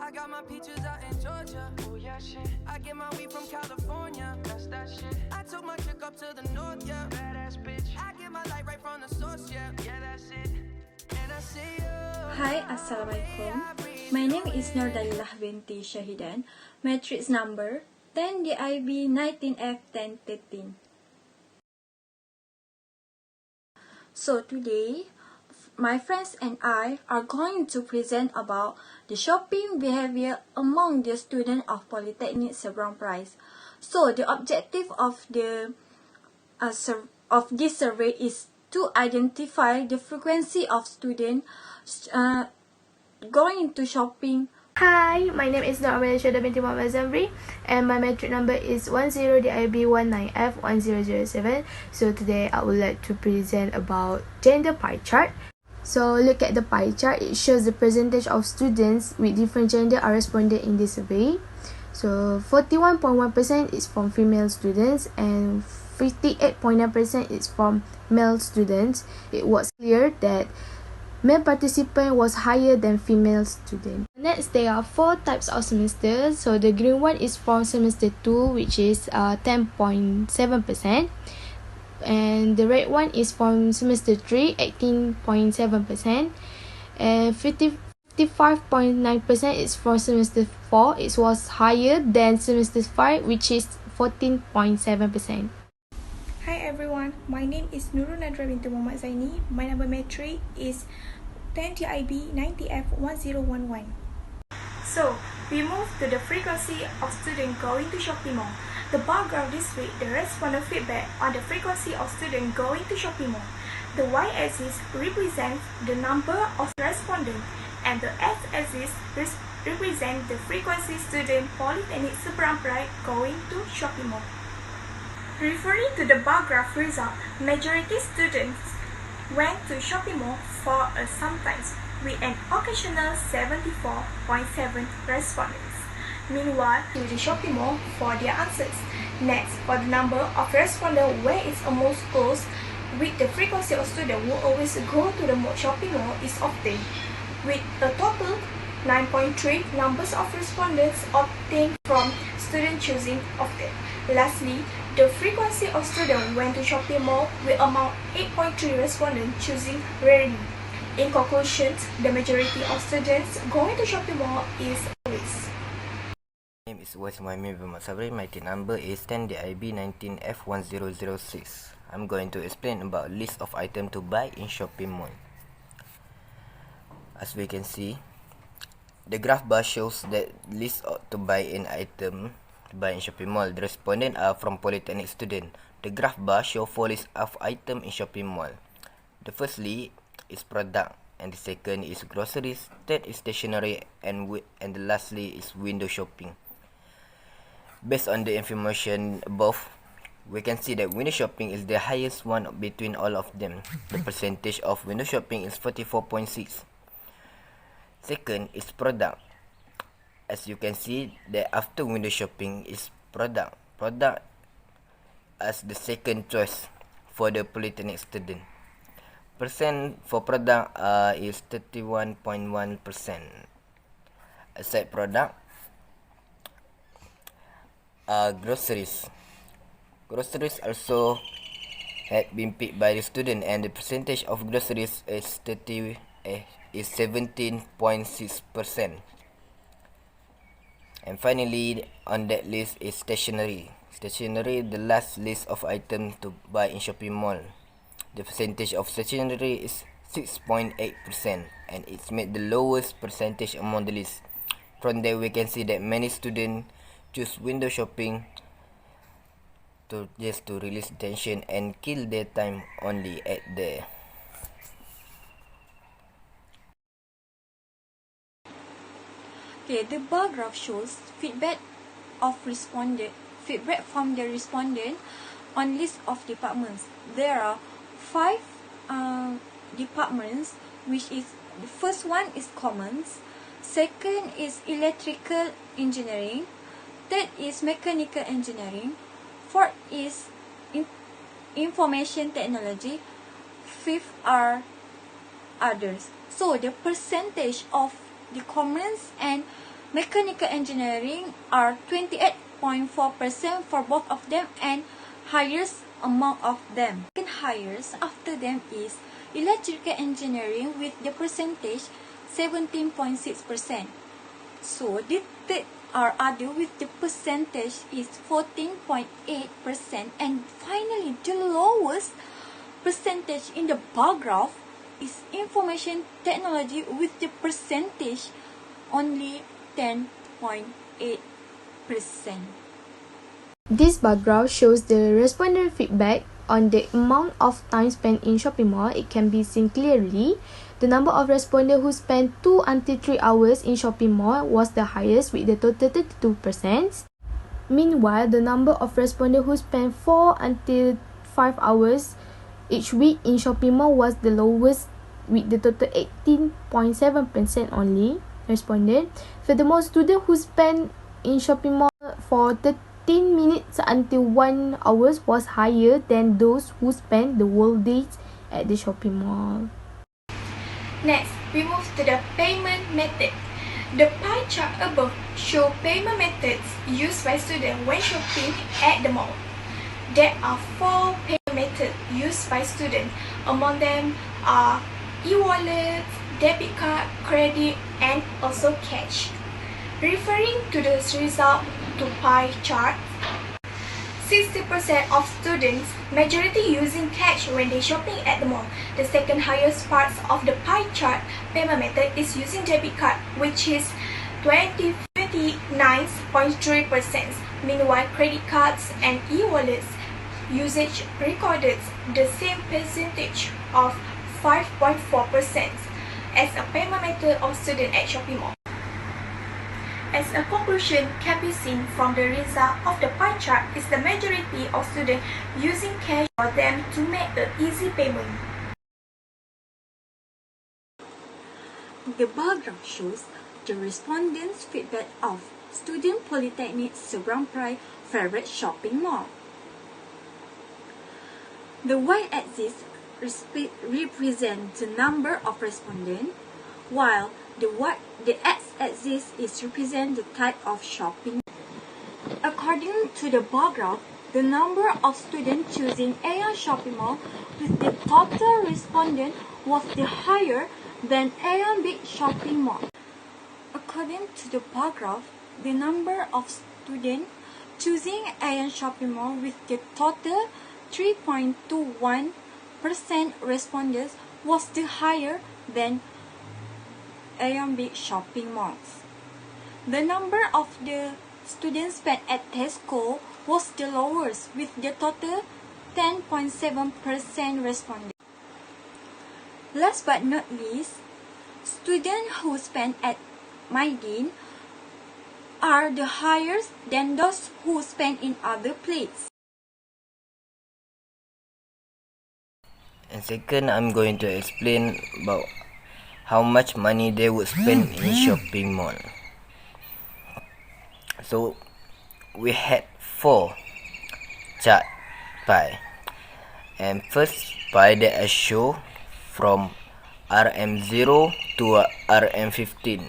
I got my peaches out in Georgia. Oh yeah, shit. I get my weed from California. That's that shit. I took my chick up to the north, yeah. Badass bitch. I get my light right from the source, yeah. Yeah, that's it. And I see you. Hi, Assalamualaikum. My name is Nordalillah binti Shahidan. Matrix number 10 DIB 19F1013. So today, my friends and I are going to present about the shopping behavior among the students of Polytechnic Seberang Price. So the objective of this survey is to identify the frequency of students going to shopping. Hi, my name is Nur Shada binti Muhammad Zamri and my matric number is 10DIB19F1007. So today I would like to present about gender pie chart. So look at the pie chart. It shows the percentage of students with different gender are responded in this survey. So 41.1% is from female students and 58.9% is from male students. It was clear that male participant was higher than female student. Next, there are 4 types of semesters. So the green one is from semester 2, which is 10.7%. And the red one is from semester 3, 18.7%. And 55.9% is from semester 4. It was higher than semester 5, which is 14.7%. Hi everyone, my name is Nurul Nadra binti Muhammad Zaini. My number matric is 10DIB 90F1011. So, we move to the frequency of students going to shopping mall. The bar graph displays the respondent feedback on the frequency of students going to shopping mall. The y-axis represents the number of respondents and the x-axis represents the frequency student Polytechnic Seberang Price going to shopping mall. Referring to the bar graph result, majority students went to shopping mall for a sometimes, with an occasional 74.7 respondents. Meanwhile, to the shopping mall for their answers. Next, for the number of respondents where it's almost close, with the frequency of students who always go to the shopping mall is often, with a total 9.3 numbers of respondents obtained from student choosing often. Lastly, the frequency of students went to shopping mall will amount 8.3 respondents choosing rarely. In conclusion, the majority of students going to shopping mall is always. My name is Wasmami bin Sabri. My TIN number is 10DIB19F1006. I'm going to explain about list of items to buy in shopping mall. As we can see, the graph bar shows that list to buy in item to buy in shopping mall. The respondents are from Polytechnic student. The graph bar shows 4 lists of items in shopping mall. The firstly is product, and the second is groceries, third is stationery, and the lastly is window shopping. Based on the information above, we can see that window shopping is the highest one between all of them. The percentage of window shopping is 44.6. Second is product. As you can see that after window shopping is product. Product as the second choice for the Polytechnic student. Percent for product is 31.1%. Aside product, groceries. Groceries also had been picked by the student, and the percentage of groceries is 17.6%. And finally, on that list is stationery. Stationery, the last list of items to buy in shopping mall. The percentage of stationery is 6.8%, and it's made the lowest percentage among the list. From there, we can see that many students choose window shopping to release tension and kill their time only at there. Okay, the bar graph shows feedback from the respondent on list of departments. There are 5 departments, which is the first one is commons, second is electrical engineering, third is mechanical engineering, fourth is information technology, fifth are others. So the percentage of the commons and Mechanical engineering are 28.4% for both of them and highest among of them. Second highest after them is electrical engineering with the percentage 17.6%. So the third are other with the percentage is 14.8%, and finally the lowest percentage in the bar graph is information technology with the percentage only 10.8%. This bar graph shows the respondent feedback on the amount of time spent in shopping mall. It can be seen clearly. The number of respondents who spent 2 until 3 hours in shopping mall was the highest with the total 32%. Meanwhile, the number of respondents who spent 4 until 5 hours each week in shopping mall was the lowest with the total 18.7% only responded. Furthermore, students who spent in shopping mall for 13 minutes until 1 hour was higher than those who spent the whole day at the shopping mall. Next, we move to the payment method. The pie chart above show payment methods used by students when shopping at the mall. There are 4 payment methods used by students. Among them are e-wallets, debit card, credit, and also cash. Referring to the result to pie chart, 60% of students majority using cash when they shopping at the mall. The second highest part of the pie chart payment method is using debit card, which is 29.3%. Meanwhile, credit cards and e-wallets usage recorded the same percentage of 5.4% as a payment method of student at shopping mall. As a conclusion, can be seen from the result of the pie chart is the majority of students using cash for them to make an easy payment. The bar graph shows the respondents' feedback of student polytechnic Seberang Perai favorite shopping mall. The y-axis represents the number of respondents, while the x-axis is represent the type of shopping. According to the bar graph, the number of students choosing Aeon shopping mall with the total respondent was the higher than Aeon big shopping mall. According to the bar graph, the number of students choosing Aeon shopping mall with the total 3.21% respondents was the higher than Aeon big shopping malls. The number of the students spent at Tesco was the lowest with the total 10.7% respondents. Last but not least, students who spent at Maidin are the highest than those who spent in other places. And second, I'm going to explain about how much money they would spend in shopping mall. So we had 4 chart pie, and first pie that I show from RM0 to RM50,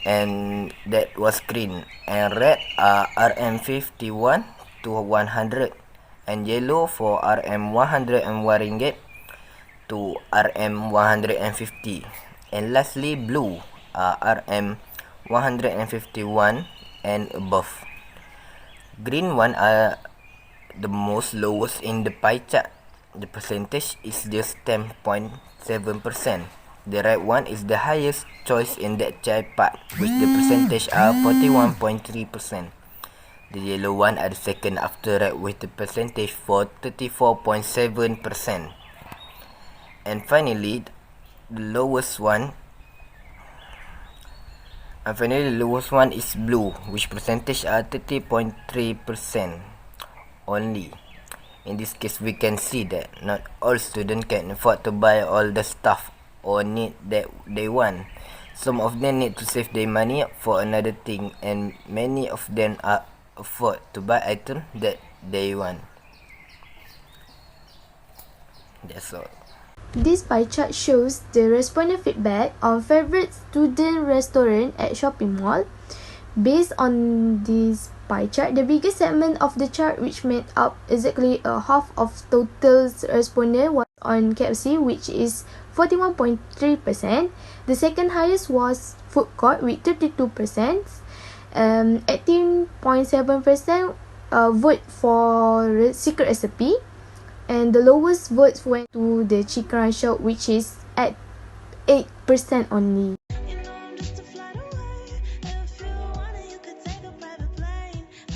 and that was green, and red are RM51 to 100, and yellow for RM101 ringgit to RM150, and lastly blue RM151 and above. Green one are the most lowest in the pie chart. The percentage is just 10.7%. The red one is the highest choice in that chart part, which the percentage are 41.3%. The yellow one are the second after red with the percentage for 34.7%. And finally, the lowest one is blue, which percentage are 30.3% only. In this case, we can see that not all students can afford to buy all the stuff or need that they want. Some of them need to save their money for another thing, and many of them are afford to buy items that they want. That's all. This pie chart shows the respondent feedback on favorite student restaurant at shopping mall. Based on this pie chart, the biggest segment of the chart, which made up exactly a half of total respondent, was on KFC, which is 41.3%. The second highest was food court with 32%. 18.7% vote for secret recipe, and the lowest votes went to the chicken rice shop, which is at 8% only.